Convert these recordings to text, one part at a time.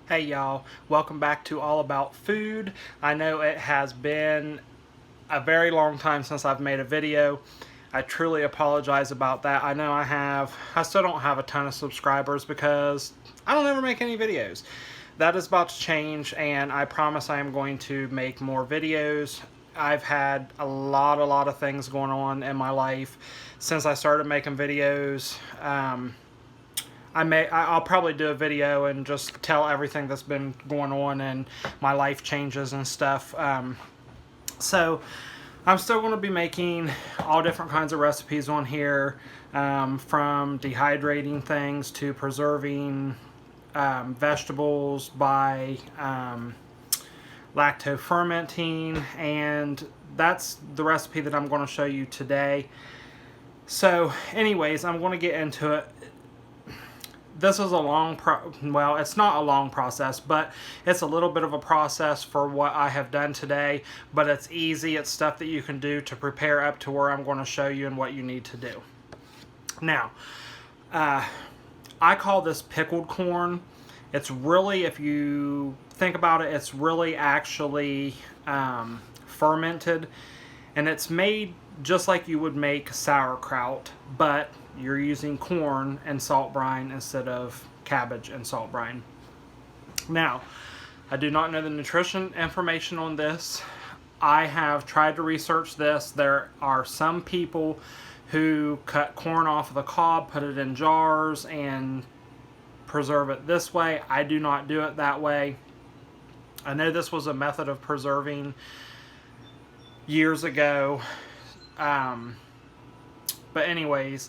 Hey y'all, welcome back to All About Food. I know it has been a very long time since I've made a video. I truly apologize about that. I know I still don't have a ton of subscribers because I don't ever make any videos. That is about to change, and I promise I am going to make more videos. I've had a lot of things going on in my life since I started making videos. I'll probably do a video and just tell everything that's been going on and my life changes and stuff. So I'm still going to be making all different kinds of recipes on here, from dehydrating things to preserving vegetables by lacto fermenting, and that's the recipe that I'm going to show you today. So anyways, I'm going to get into it. This is a well, it's not a long process, but it's a little bit of a process for what I have done today, but it's easy. It's stuff that you can do to prepare up to where I'm going to show you and what you need to do. Now, I call this pickled corn. It's really, if you think about it, it's really actually fermented, and it's made just like you would make sauerkraut, but you're using corn and salt brine instead of cabbage and salt brine. Now, I do not know the nutrition information on this. I have tried to research this. There are some people who cut corn off of the cob, put it in jars, and preserve it this way. I do not do it that way. I know this was a method of preserving years ago. But anyways,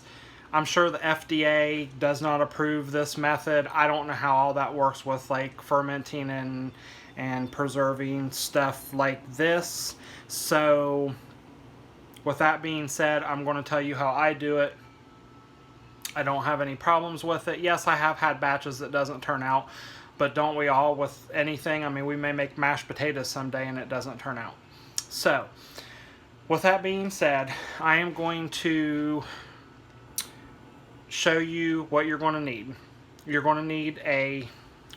I'm sure the FDA does not approve this method. I don't know how all that works with like fermenting and preserving stuff like this. So with that being said, I'm going to tell you how I do it. I don't have any problems with it. Yes, I have had batches that doesn't turn out, but don't we all with anything? I mean, we may make mashed potatoes someday and it doesn't turn out. So with that being said, I am going to show you what you're going to need. You're going to need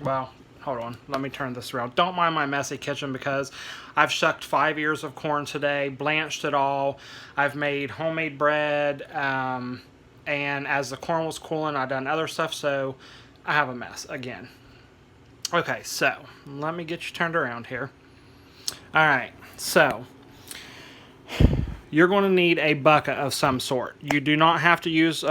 well, hold on, let me turn this around. Don't mind my messy kitchen because I've shucked 5 ears of corn today, blanched it all. I've made homemade bread, and as the corn was cooling, I've done other stuff, so I have a mess again. Okay, so let me get you turned around here. Alright, so you're going to need a bucket of some sort. You do not have to use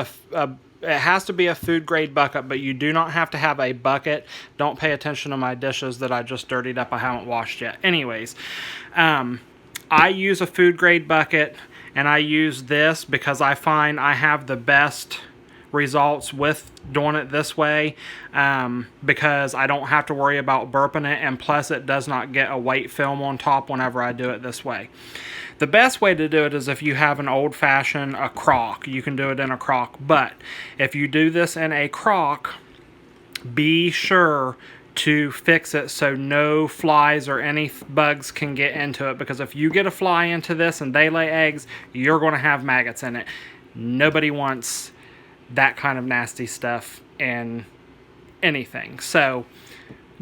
it has to be a food grade bucket, but you do not have to have a bucket. Don't pay attention to my dishes that I just dirtied up. I haven't washed yet. Anyways, I use a food grade bucket, and I use this because I find I have the best results with doing it this way, because I don't have to worry about burping it, and plus it does not get a white film on top whenever I do it this way. The best way to do it is if you have an old-fashioned crock. You can do it in a crock, but if you do this in a crock, be sure to fix it so no flies or any bugs can get into it, because if you get a fly into this and they lay eggs, you're going to have maggots in it. Nobody wants that kind of nasty stuff in anything. So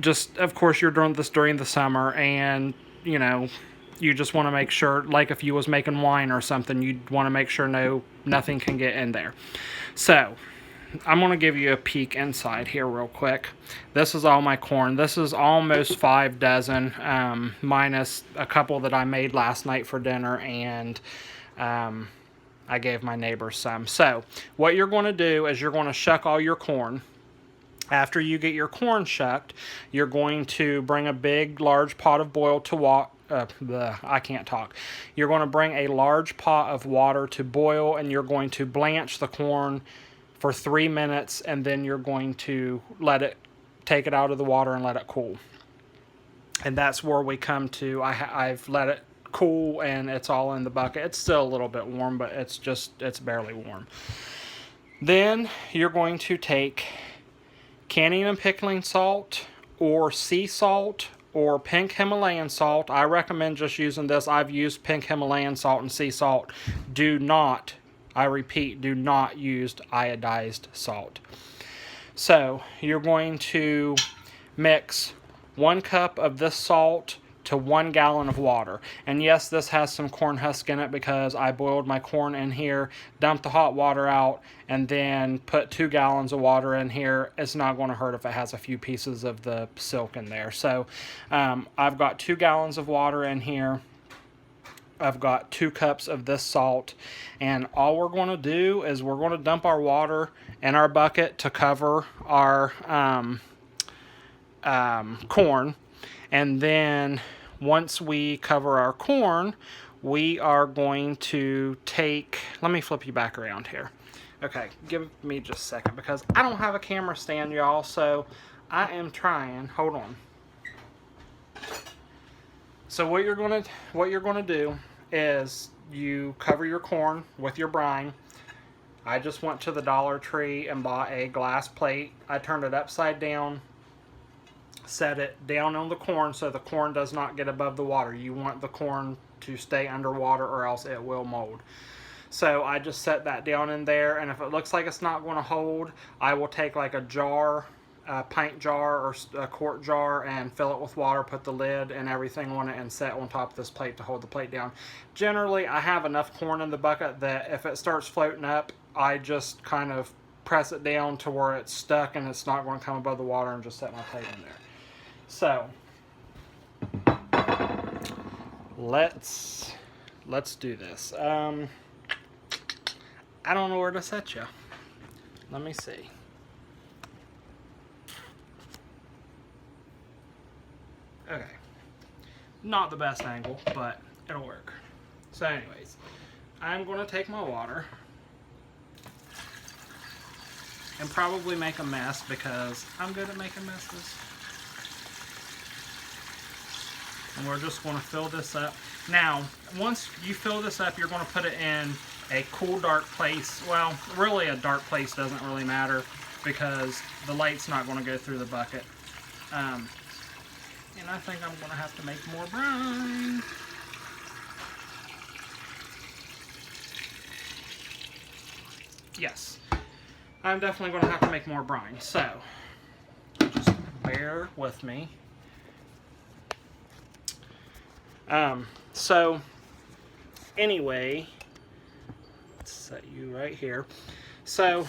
just, of course, you're doing this during the summer, and you know, you just want to make sure, like if you was making wine or something, you'd want to make sure nothing can get in there. So I'm going to give you a peek inside here real quick. This is all my corn. This is almost 5 dozen, minus a couple that I made last night for dinner, and I gave my neighbors some. So what you're going to do is you're going to shuck all your corn. After you get your corn shucked, you're going to bring a big, large pot of boil to water. I can't talk. You're going to bring a large pot of water to boil, and you're going to blanch the corn for 3 minutes, and then you're going to take it out of the water and let it cool. And that's where we come to, I've let it cool, and it's all in the bucket. It's still a little bit warm, but it's barely warm. Then you're going to take canning and pickling salt, or sea salt, or pink Himalayan salt. I recommend just using this. I've used pink Himalayan salt and sea salt. Do not, I repeat, do not use iodized salt. So you're going to mix 1 cup of this salt to 1 gallon of water. And yes, this has some corn husk in it because I boiled my corn in here, dumped the hot water out, and then put 2 gallons of water in here. It's not going to hurt if it has a few pieces of the silk in there. So I've got 2 gallons of water in here. I've got 2 cups of this salt, and all we're going to do is we're going to dump our water in our bucket to cover our corn, and then once we cover our corn, we are going to take, let me flip you back around here. Okay, give me just a second because I don't have a camera stand, y'all, so I am trying. Hold on. So what you're gonna do is you cover your corn with your brine. I just went to the Dollar Tree and bought a glass plate. I turned it upside down, set it down on the corn so the corn does not get above the water. You want the corn to stay underwater or else it will mold. So I just set that down in there, and if it looks like it's not going to hold, I will take like a jar, a pint jar or a quart jar, and fill it with water, put the lid and everything on it, and set on top of this plate to hold the plate down. Generally, I have enough corn in the bucket that if it starts floating up, I just kind of press it down to where it's stuck and it's not going to come above the water, and just set my plate in there. So let's do this. I don't know where to set you. Let me see. Okay. Not the best angle, but it'll work. So anyways, I'm going to take my water and probably make a mess because I'm good at making messes. And we're just going to fill this up. Now, once you fill this up, you're going to put it in a cool, dark place. Well, really a dark place doesn't really matter because the light's not going to go through the bucket. And I think I'm going to have to make more brine. Yes, I'm definitely going to have to make more brine. So, just bear with me. So anyway, let's set you right here. So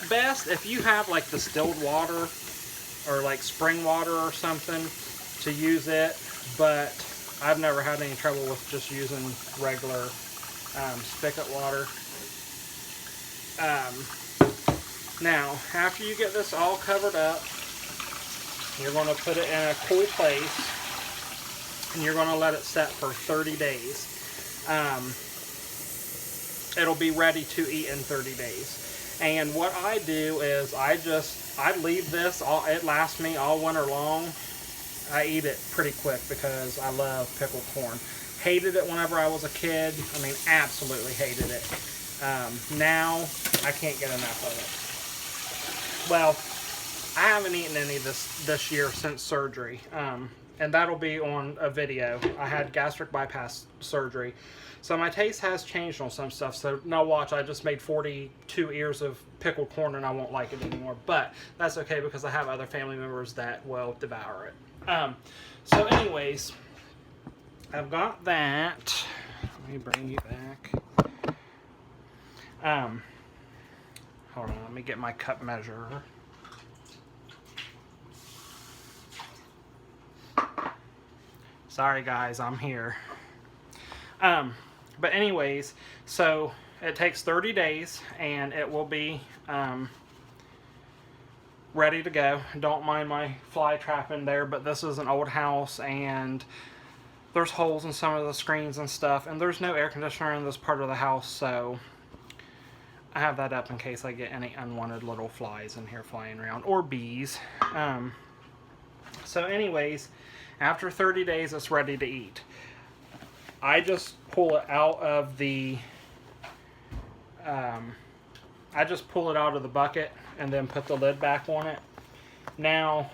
best if you have like distilled water or like spring water or something to use it, but I've never had any trouble with just using regular spigot water. Now, after you get this all covered up, you're going to put it in a cool place. And you're going to let it set for 30 days. It'll be ready to eat in 30 days. And what I do is I leave this, it lasts me all winter long. I eat it pretty quick because I love pickled corn. Hated it whenever I was a kid. I mean, absolutely hated it. Now, I can't get enough of it. Well, I haven't eaten any this year since surgery. And that'll be on a video. I had gastric bypass surgery. So my taste has changed on some stuff. So now watch, I just made 42 ears of pickled corn and I won't like it anymore. But that's okay because I have other family members that will devour it. So anyways, I've got that. Let me bring you back. Hold on, let me get my cup measurer. Sorry guys, I'm here. But anyways, so it takes 30 days and it will be ready to go. Don't mind my fly trap in there, but this is an old house and there's holes in some of the screens and stuff, and there's no air conditioner in this part of the house, so I have that up in case I get any unwanted little flies in here flying around, or bees. So anyways, after 30 days, it's ready to eat. I just pull it out of the bucket and then put the lid back on it. Now,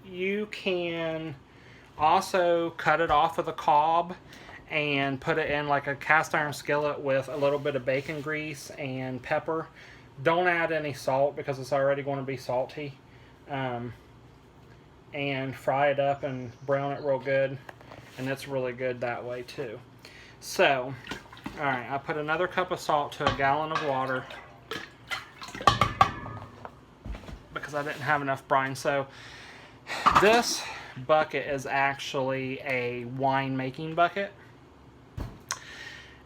you can also cut it off of the cob and put it in like a cast iron skillet with a little bit of bacon grease and pepper. Don't add any salt because it's already going to be salty. and fry it up and brown it real good. And it's really good that way too. So, alright, I put another cup of salt to a gallon of water because I didn't have enough brine. So, this bucket is actually a wine making bucket.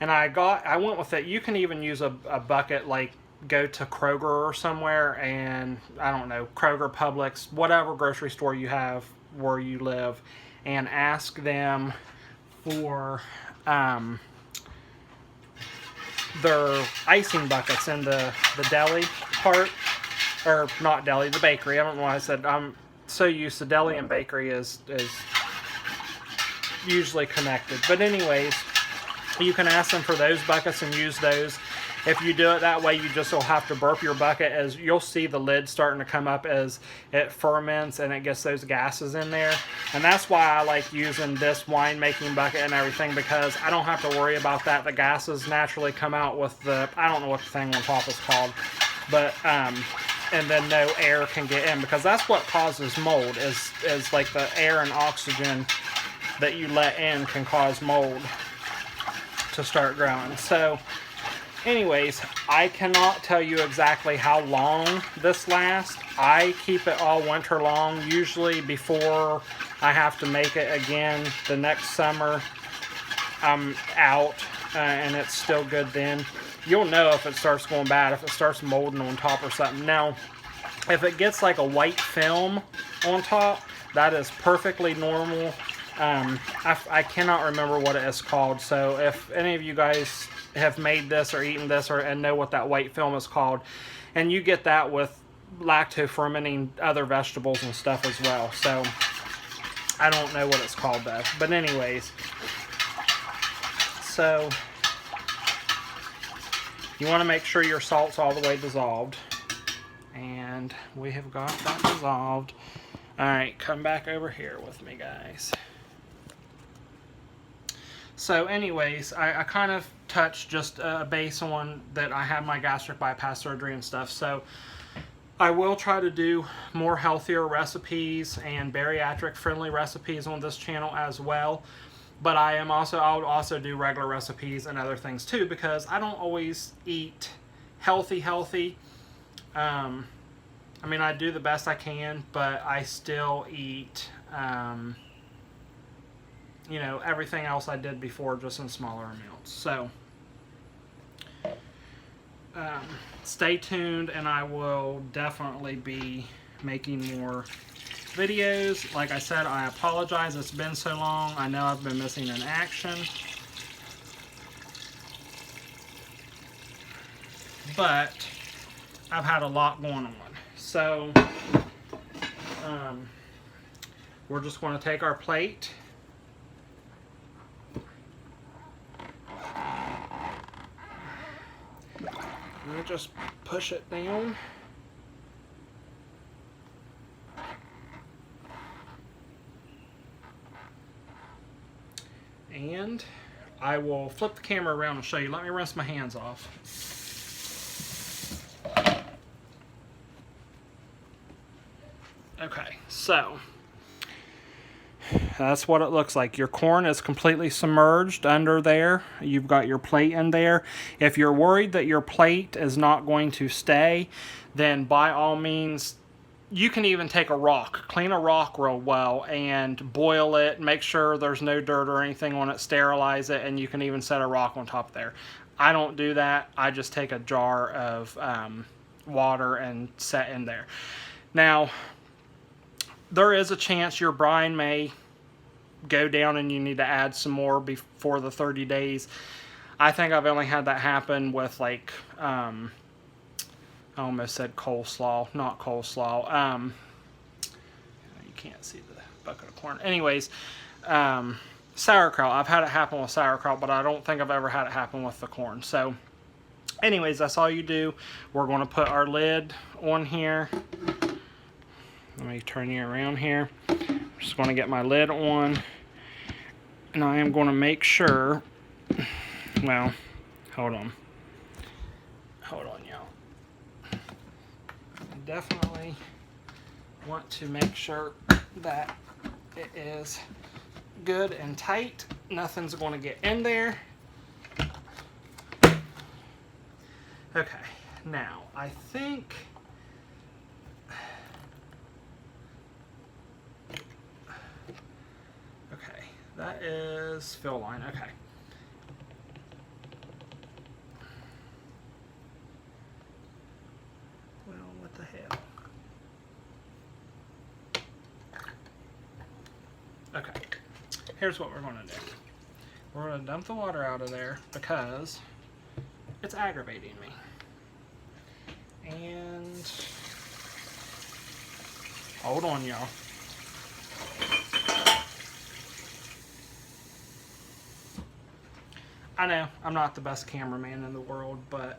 And I went with it. You can even use a bucket, like go to Kroger or somewhere, and I don't know, Kroger, Publix, whatever grocery store you have where you live, and ask them for their icing buckets in the deli part, or not deli, the bakery. I don't know why I said, I'm so used to deli and bakery is usually connected. But anyways, you can ask them for those buckets and use those. If you do it that way, you just will have to burp your bucket, as you'll see the lid starting to come up as it ferments and it gets those gases in there. And that's why I like using this wine making bucket and everything, because I don't have to worry about that. The gases naturally come out with the, I don't know what the thing on top is called, but and then no air can get in, because that's what causes mold, is like the air and oxygen that you let in can cause mold to start growing. So anyways, I cannot tell you exactly how long this lasts. I keep it all winter long, usually before I have to make it again the next summer. I'm out and it's still good then. You'll know if it starts going bad, if it starts molding on top or something. Now, if it gets like a white film on top, that is perfectly normal. I cannot remember what it is called, so if any of you guys have made this or eaten this and know what that white film is called, and you get that with lacto-fermenting other vegetables and stuff as well. So I don't know what it's called though. But anyways, so you want to make sure your salt's all the way dissolved, and we have got that dissolved. Alright, come back over here with me, guys. So anyways, I kind of touched just a base on that. I had my gastric bypass surgery and stuff, so I will try to do more healthier recipes and bariatric friendly recipes on this channel as well. But I'll also do regular recipes and other things too, because I don't always eat healthy. I mean, I do the best I can, but I still eat you know, everything else I did before, just in smaller amounts. So stay tuned, and I will definitely be making more videos. Like I said, I apologize, it's been so long. I know I've been missing in action, but I've had a lot going on. So we're just going to take our plate, and just push it down. And I will flip the camera around and show you. Let me rinse my hands off. Okay, so that's what it looks like. Your corn is completely submerged under there. You've got your plate in there. If you're worried that your plate is not going to stay, then by all means, you can even take a rock, clean a rock real well, and boil it. Make sure there's no dirt or anything on it. Sterilize it, and you can even set a rock on top there. I don't do that. I just take a jar of water and set in there. Now, there is a chance your brine may go down and you need to add some more before the 30 days. I think I've only had that happen with, like, I almost said coleslaw, not coleslaw. You can't see the bucket of corn. Anyways, sauerkraut. I've had it happen with sauerkraut, but I don't think I've ever had it happen with the corn. So anyways, that's all you do. We're going to put our lid on here. Let me turn you around here. I'm just going to get my lid on, and I am going to make sure, well, hold on, y'all. Definitely want to make sure that it is good and tight. Nothing's going to get in there. Okay, now I think okay, that is fill line. Okay. Well, what the hell? Okay, here's what we're going to do. We're going to dump the water out of there because it's aggravating me. And hold on, y'all. I know I'm not the best cameraman in the world, but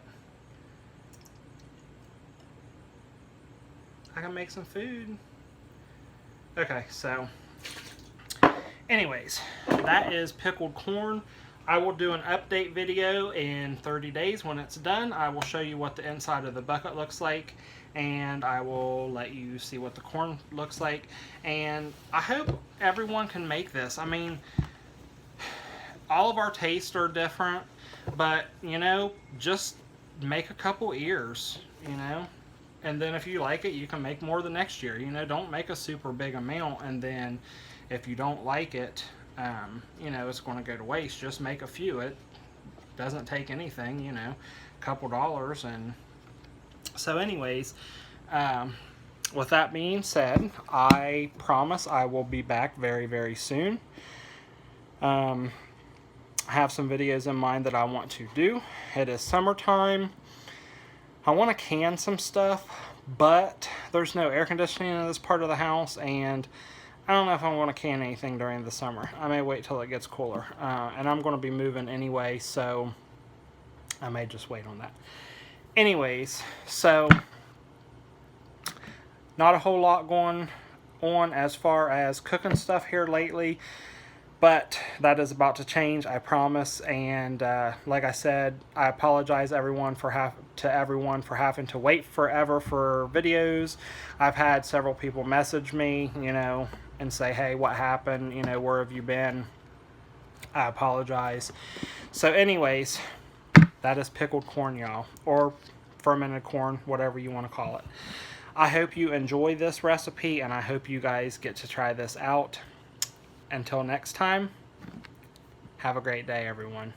I can make some food. Okay, so anyways, that is pickled corn. I will do an update video in 30 days. When it's done, I will show you what the inside of the bucket looks like, and I will let you see what the corn looks like. And I hope everyone can make this. I mean, all of our tastes are different, but, you know, just make a couple ears, you know, and then if you like it, you can make more the next year. You know, don't make a super big amount, and then if you don't like it, you know, it's going to go to waste. Just make a few. It doesn't take anything, you know, a couple dollars. And so anyways, with that being said, I promise I will be back very, very soon. I have some videos in mind that I want to do. It is summertime. I want to can some stuff, but there's no air conditioning in this part of the house, and I don't know if I want to can anything during the summer. I may wait till it gets cooler. And I'm going to be moving anyway, so I may just wait on that. Anyways, so not a whole lot going on as far as cooking stuff here lately, but that is about to change, I promise. And like I said, I apologize everyone for having to wait forever for videos. I've had several people message me, you know, and say, hey, what happened? You know, where have you been? I apologize. So anyways, that is pickled corn, y'all, or fermented corn, whatever you want to call it. I hope you enjoy this recipe, and I hope you guys get to try this out. Until next time, have a great day, everyone.